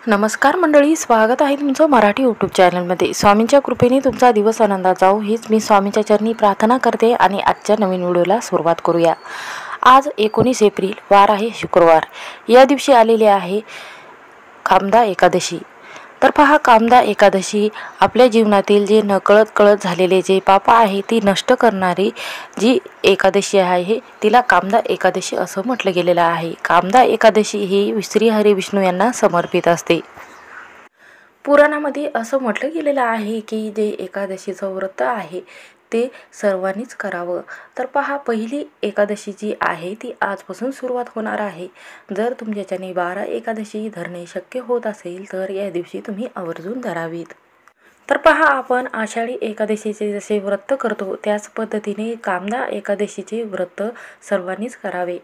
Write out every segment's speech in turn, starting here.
नमस्कार मंडळी, स्वागत आहे तुमचं मराठी यूट्यूब चॅनलमध्ये. स्वामींच्या कृपेने तुमचा दिवस आनंदात जाऊ हीच मी स्वामींच्या चरणी प्रार्थना करते आणि आजच्या नवीन व्हिडिओला सुरुवात करूया. आज 19 एप्रिल वार आहे शुक्रवार. या दिवशी आलेले आहे कामदा एकादशी. तर पहा, कामदा एकादशी आपल्या जीवनातील जे नकळत झालेले जे पाप आहे ती नष्ट करणारी जी एकादशी आहे तिला कामदा एकादशी असं म्हटलं गेलेलं आहे. कामदा एकादशी ही श्रीहरी विष्णू यांना समर्पित असते. पुराणामध्ये असं म्हटलं गेलेलं आहे की जे एकादशीचं व्रत आहे ते सर्वांनीच करावं. तर पहा, पहिली एकादशी जी आहे ती आजपासून सुरुवात होणार आहे. जर तुमच्याच्याने 12 एकादशी धरणे शक्य होत असेल तर या दिवशी तुम्ही आवर्जून धरावीत. तर पहा, आपण आषाढी एकादशीचे जसे व्रत करतो त्याच पद्धतीने कामदा एकादशीचे व्रत सर्वांनीच करावे.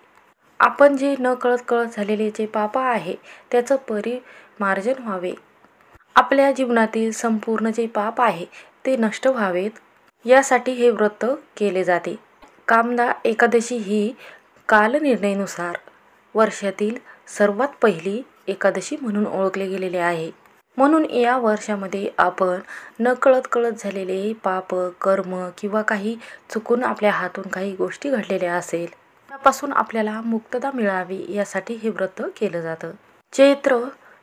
आपण जे नकळत झालेले जे पाप आहे त्याचं परिमार्जन व्हावे. आपल्या जीवनातील संपूर्ण जे पाप आहे ते नष्ट व्हावेत यासाठी हे व्रत केले जाते. कामदा एकादशी ही कालनिर्णयानुसार वर्षातील सर्वात पहिली एकादशी म्हणून ओळखले गेलेले आहे. म्हणून या वर्षामध्ये आपण नकळत झालेले पाप कर्म किंवा काही चुकून आपल्या हातून काही गोष्टी घडलेल्या असेल त्यापासून आपल्याला मुक्तता मिळावी यासाठी हे व्रत केलं जातं. चैत्र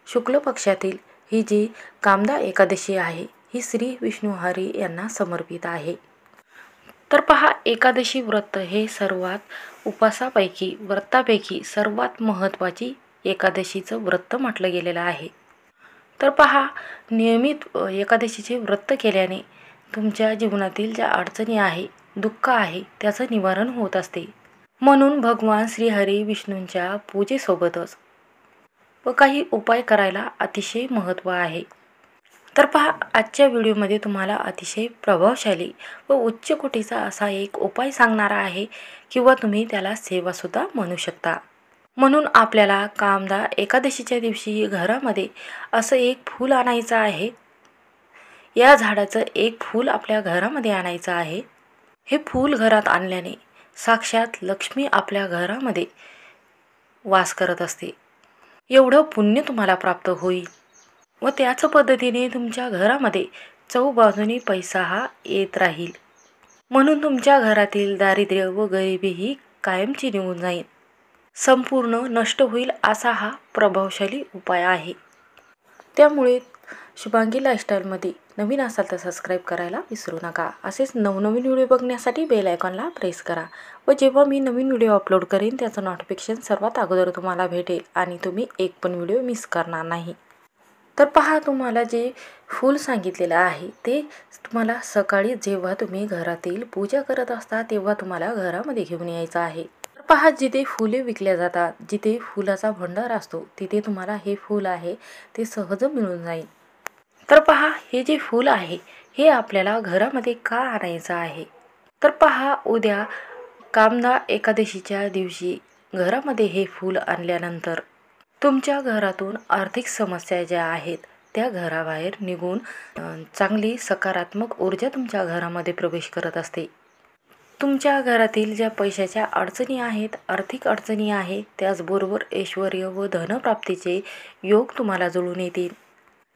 शुक्ल पक्षातील ही जी कामदा एकादशी आहे ही श्री विष्णू हरी यांना समर्पित आहे. तर पहा, एकादशी व्रत हे सर्वात उपासापैकी व्रतापैकी सर्वात महत्त्वाची एकादशीचं व्रत म्हटलं गेलेलं आहे. तर पहा, नियमित एकादशीचे व्रत केल्याने तुमच्या जीवनातील ज्या अडचणी आहे दुःख आहे त्याचं निवारण होत असते. म्हणून भगवान श्रीहरी विष्णूंच्या पूजेसोबतच व काही उपाय करायला अतिशय महत्त्व आहे. तर पहा, आजच्या व्हिडिओमध्ये तुम्हाला अतिशय प्रभावशाली व उच्च कोटीचा असा एक उपाय सांगणार आहे किंवा तुम्ही त्याला सेवासुद्धा म्हणू शकता. म्हणून आपल्याला कामदा एकादशीच्या दिवशी घरामध्ये असं एक फूल आणायचं आहे. या झाडाचं एक फूल आपल्या घरामध्ये आणायचं आहे. हे फूल घरात आणल्याने साक्षात लक्ष्मी आपल्या घरामध्ये वास करत असते. एवढं पुण्य तुम्हाला प्राप्त होईल व त्याच पद्धतीने तुमच्या घरामध्ये चौबाजूनी पैसा हा येत राहील. म्हणून तुमच्या घरातील दारिद्र्य व गरिबी ही कायमची निघून जाईल, संपूर्ण नष्ट होईल असा हा प्रभावशाली उपाय आहे. त्यामुळे शुभांगी लाईफस्टाईलमध्ये नवीन असाल तर सबस्क्राईब करायला विसरू नका. असेच नवनवीन व्हिडिओ बघण्यासाठी बेल आयकॉनला प्रेस करा व जेव्हा मी नवीन व्हिडिओ अपलोड करेन त्याचं नोटिफिकेशन सर्वात अगोदर तुम्हाला भेटेल आणि तुम्ही एक पण व्हिडिओ मिस करणार नाही. तर पहा, तुम्हाला जे फूल सांगितलेलं आहे ते तुम्हाला सकाळी जेव्हा तुम्ही घरातील पूजा करत असता तेव्हा तुम्हाला घरामध्ये घेऊन यायचं आहे. तर पहा, जिथे फुले विकल्या जातात, जिथे फुलाचा भंडार असतो तिथे तुम्हाला हे फूल आहे ते सहज मिळून जाईल. तर पहा, हे जे फूल आहे हे आपल्याला घरामध्ये का आणायचं आहे. तर पहा, उद्या कामदा एकादशीच्या दिवशी घरामध्ये हे फूल आणल्यानंतर तुमच्या घरातून आर्थिक समस्या ज्या आहेत त्या घराबाहेर निघून चांगली सकारात्मक ऊर्जा तुमच्या घरामध्ये प्रवेश करत असते. तुमच्या घरातील ज्या पैशाच्या अडचणी आहेत, आर्थिक अडचणी आहेत, त्याचबरोबर ऐश्वर्य व धनप्राप्तीचे योग तुम्हाला जुळून येतील.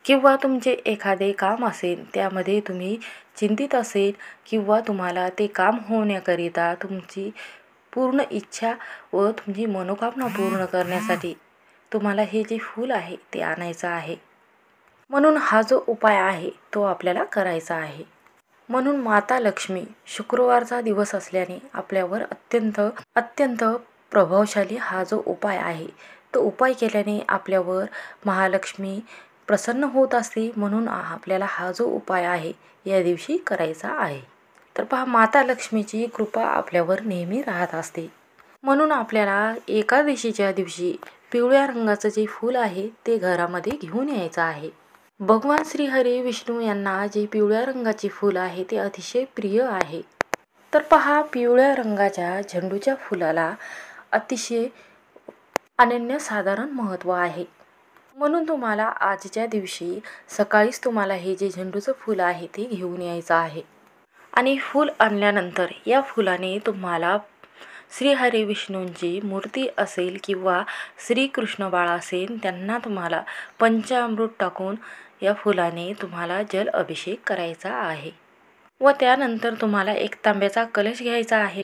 किंवा तुमचे एखादे काम असेल त्यामध्ये तुम्ही चिंतित असेल किंवा तुम्हाला ते काम होण्याकरिता तुमची पूर्ण इच्छा व तुमची मनोकामना पूर्ण करण्यासाठी तुम्हाला हे जे फूल आहे ते आणायचं आहे. म्हणून हा जो उपाय आहे तो आपल्याला करायचा आहे. म्हणून माता लक्ष्मी शुक्रवारचा दिवस असल्याने आपल्यावर अत्यंत प्रभावशाली हा जो उपाय आहे तो उपाय केल्याने आपल्यावर महालक्ष्मी प्रसन्न होत असते. म्हणून आपल्याला हा जो उपाय आहे या दिवशी करायचा आहे. तर पहा, माता लक्ष्मीची कृपा आपल्यावर नेहमी राहत असते. म्हणून आपल्याला एकादशीच्या दिवशी पिवळ्या रंगाचं जे फूल आहे ते घरामध्ये घेऊन यायचं आहे. भगवान श्रीहरी विष्णू यांना जे पिवळ्या रंगाचे फूल आहे ते अतिशय प्रिय आहे. तर पहा, पिवळ्या रंगाच्या झेंडूच्या फुलाला अतिशय अनन्यसाधारण महत्त्व आहे. म्हणून तुम्हाला आजच्या दिवशी सकाळीच तुम्हाला हे जे झेंडूचं फूल आहे ते घेऊन यायचं आहे. आणि फूल आणल्यानंतर या फुलाने तुम्हाला श्रीहरी विष्णूंची मूर्ती असेल किंवा श्रीकृष्ण बाळ असेल त्यांना तुम्हाला पंचामृत टाकून या फुलाने तुम्हाला जल अभिषेक करायचा आहे व त्यानंतर तुम्हाला एक तांब्याचा कलश घ्यायचा आहे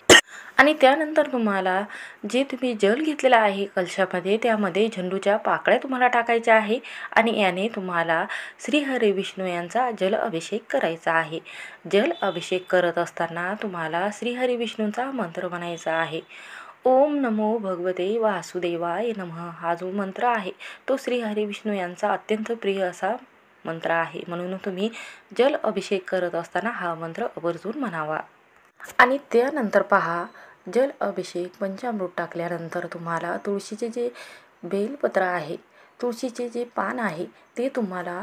आणि त्यानंतर तुम्हाला जे तुम्ही जल घेतलेलं आहे कलशामध्ये त्यामध्ये झेंडूच्या पाकळ्या तुम्हाला टाकायच्या आहे आणि याने तुम्हाला श्रीहरी विष्णू यांचा जल अभिषेक करायचा आहे। जल अभिषेक करत असताना तुम्हाला श्रीहरी विष्णूंचा मंत्र म्हणायचा आहे। ओम नमो भगवते वासुदेवाय नमः हा जो मंत्र आहे तो श्रीहरी विष्णू यांचा अत्यंत प्रिय असा मंत्र आहे, म्हणून तुम्ही जल अभिषेक करत असताना हा मंत्र आवर्जून म्हणावा। आणि त्यानंतर पहा, जल अभिषेक पंचामृत टाकल्यानंतर तुम्हाला तुळशीचे जे बेलपत्र आहे, तुळशीचे जे पान आहे ते तुम्हाला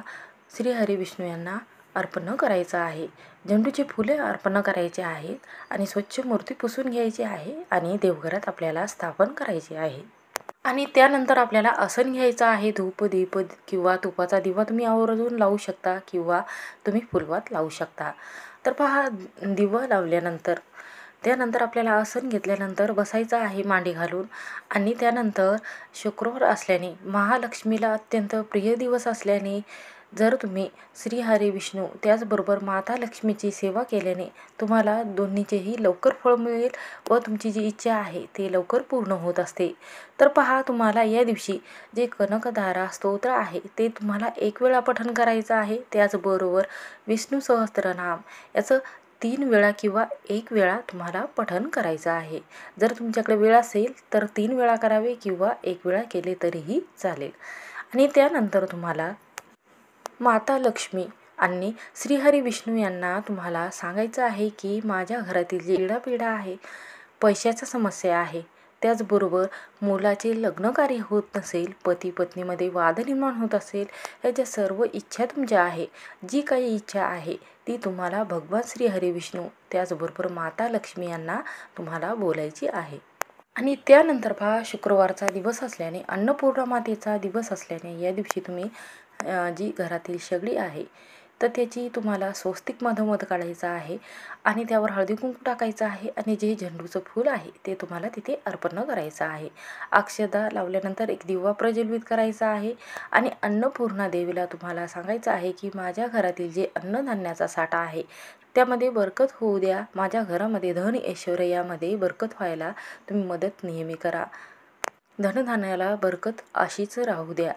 श्रीहरी विष्णू यांना अर्पण करायचं आहे। झेंडूची फुले अर्पण करायचे आहेत आणि स्वच्छ मूर्ती पुसून घ्यायची आहे आणि देवघरात आपल्याला स्थापन करायचे आहे। आणि त्यानंतर आपल्याला आसन घ्यायचं आहे। धूप दीप किंवा तुपाचा दिवा तुम्ही आवर्जून लावू शकता किंवा तुम्ही फुलवात लावू शकता। तर पहा, दिवा लावल्यानंतर त्यानंतर आपल्याला आसन घेतल्यानंतर बसायचं आहे मांडी घालून आणि त्यानंतर शुक्रवार असल्याने महालक्ष्मीला अत्यंत प्रिय दिवस असल्याने जर तुम्ही श्रीहरी विष्णू त्याचबरोबर माता लक्ष्मीची सेवा केल्याने तुम्हाला दोन्हीचेही लवकर फळ मिळेल व तुमची जी इच्छा आहे ते लवकर पूर्ण होत असते। तर पहा, तुम्हाला या दिवशी जे कनकधारा स्तोत्र आहे ते तुम्हाला एक वेळा पठण करायचं आहे। त्याचबरोबर विष्णू सहस्त्रनाम याचं 3 वेळा किंवा 1 वेळा तुम्हाला पठण करायचं आहे। जर तुमच्याकडे वेळ असेल तर 3 वेळा करावे किंवा 1 वेळा केले तरीही चालेल। आणि त्यानंतर तुम्हाला माता लक्ष्मी आणि श्रीहरी विष्णू यांना तुम्हाला सांगायचं आहे की माझ्या घरातील जी इडापिडा आहे, पैशाच्या समस्या आहे, त्याचबरोबर मुलाचे लग्न कार्य होत नसेल, पती पत्नीमध्ये वाद निर्माण होत असेल, याच्या सर्व इच्छा तुमच्या आहे, जी काही इच्छा आहे ती तुम्हाला भगवान श्रीहरी विष्णू त्याचबरोबर माता लक्ष्मी यांना तुम्हाला बोलायची आहे। आणि त्यानंतर पहा, शुक्रवारचा दिवस असल्याने अन्नपूर्णा मातेचा दिवस असल्याने या दिवशी तुम्ही जी घरातील शेगडी आहे तर त्याची तुम्हाला स्वस्तिक मध काढायचा आहे आणि त्यावर हळदी कुंकू टाकायचं आहे आणि जे झेंडूचं फूल आहे ते तुम्हाला तिथे अर्पण करायचं आहे। अक्षदा लावल्यानंतर एक दिवा प्रज्वलित करायचा आहे आणि अन्नपूर्णा देवीला तुम्हाला सांगायचं आहे की माझ्या घरातील जे अन्नधान्याचा साठा आहे त्यामध्ये बरकत होऊ द्या, माझ्या घरामध्ये धन ऐश्वर्यामध्ये बरकत व्हायला तुम्ही मदत नेहमी करा, धनधान्याला बरकत अशीच राहू द्या।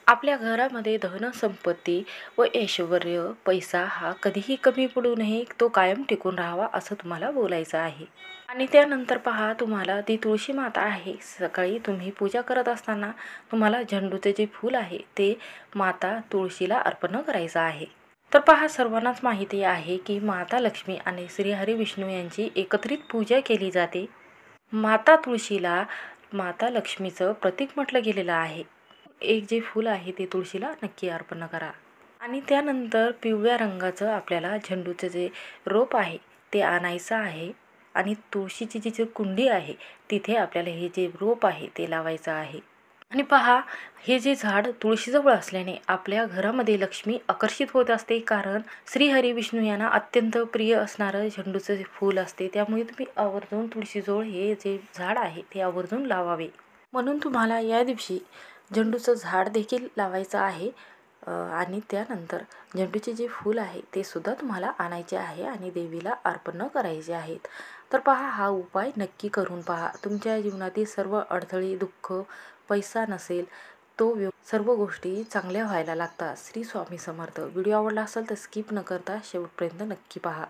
आपल्या घरामध्ये धन संपत्ती व ऐश्वर पैसा हा कधीही कमी पडू नये, तो कायम टिकून राहावा असं तुम्हाला बोलायचं आहे। आणि त्यानंतर पहा, तुम्हाला ती तुळशी माता आहे, सकाळी तुम्ही पूजा करत असताना तुम्हाला झेंडूचे जे फूल आहे ते माता तुळशीला अर्पण करायचं आहे। तर पहा, सर्वांनाच माहिती आहे की माता लक्ष्मी आणि श्रीहरी विष्णू यांची एकत्रित पूजा केली जाते। माता तुळशीला माता लक्ष्मीचं प्रतीक म्हटलं गेलेलं आहे। एक जे फूल आहे ते तुळशीला नक्की अर्पण करा। आणि त्यानंतर पिवळ्या रंगाचं आपल्याला झेंडूचं जे रोप आहे ते आणायचं आहे आणि तुळशीची जी कुंडी आहे तिथे आपल्याला हे जे रोप आहे ते लावायचं आहे। आणि पहा, हे जे झाड तुळशीजवळ असल्याने आपल्या घरामध्ये लक्ष्मी आकर्षित होत असते, कारण श्रीहरी विष्णू यांना अत्यंत प्रिय असणारं झेंडूचं जे फूल असते, त्यामुळे तुम्ही आवर्जून तुळशीजवळ हे जे झाड आहे ते आवर्जून लावावे। म्हणून तुम्हाला या दिवशी झेंडूचं झाड देखील लावायचं आहे आणि त्यानंतर झेंडूचे जे फूल आहे ते सुद्धा तुम्हाला आणायचे आहे आणि देवीला अर्पण करायचे आहेत। तर पहा, हा उपाय नक्की करून पहा, तुमच्या जीवनातील सर्व अडथळे, दुःख, पैसा नसेल तो सर्व गोष्टी चांगल्या व्हायला लागतात। श्री स्वामी समर्थ। व्हिडिओ आवडला असेल तर स्किप न करता शेवटपर्यंत नक्की पहा।